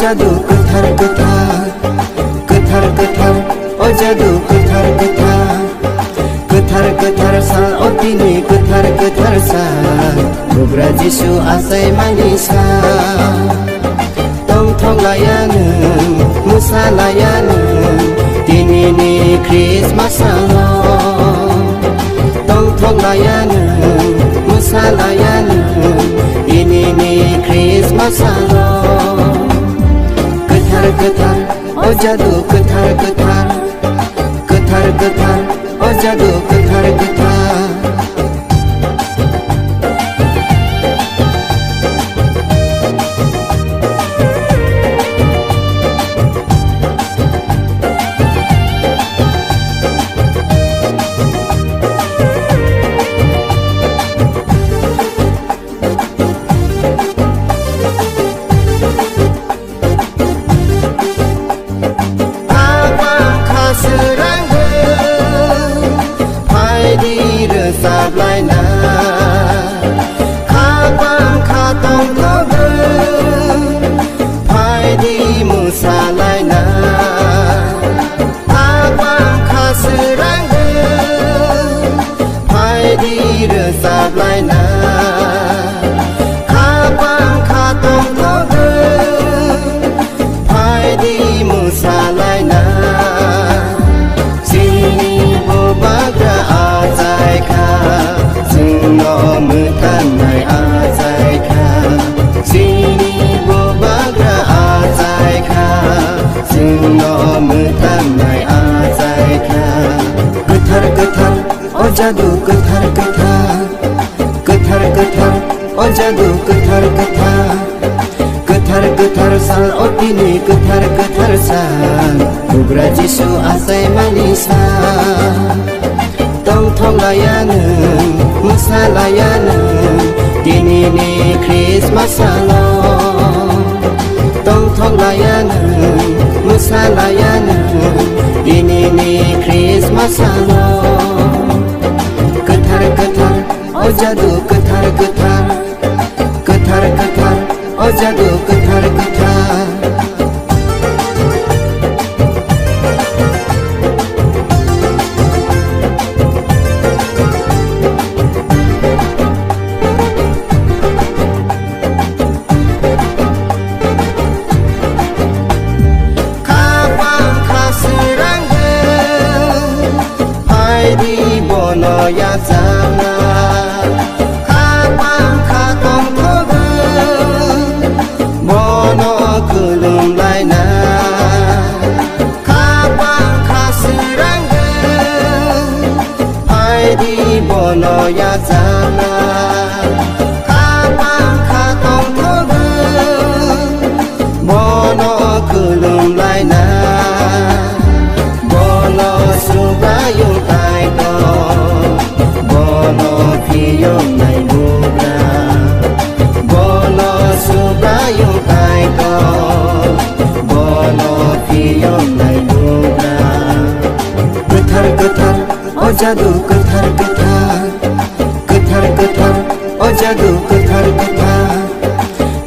जादु गोथार गोथार गोथार गोथार ओ जादु गोथार गोथार गोथार गोथार सान ओ दिनै गोथार गोथार सान बुग्रा जिसु आसामानि सान दंथ'लाया नों मोसालाया नों दिनैनि ख्रिस्टमासाव दंथ'लाया नों मोसालाया नों दिनैनि ख्रिस्टमासाव गोथार गोथार ओ जादु गोथार गोथार गोथार गोथार ओ जादु गोथार गोथार Sablaina Kabam katong tobe Paidi musalaina Kabam kaserangge Paidi resablaina Kabam katong tobe Paidi musalaina Sini bobagra azai Mutanai azai ka sini bobagra azai ka sino mutanai azai ka gothar gothar o jadu gothar gothar gothar gothar o jadu gothar gothar gothar gothar san o dini gothar gothar san bugra jisu asaimani san dongtholaya nung mosalaya nung dinini ख्रिस्टमासाव dongtholaya nung mosalaya nung dinini ख्रिस्टमासाव gothar gothar o jadu gothar gothar gothar gothar o jadu gothar gothar ya sana kapam katong tobe mono kulum laina kapam kasirangge paidi bono ya sana kapam katong tobe mono kulum laina bono subayung taito Bono piyong nai buga Bono subayong taiko Bono piyong nai buga Gothar gothar o jadu gothar gothar Gothar gothar o jadu gothar gothar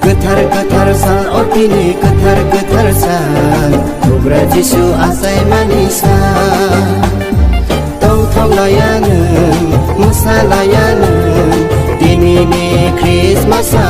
Gothar gothar san o dini gothar gothar san bugra jisu asaimani san dongtholaya nung mosalaya nung dinini ख्रिस्टमासाव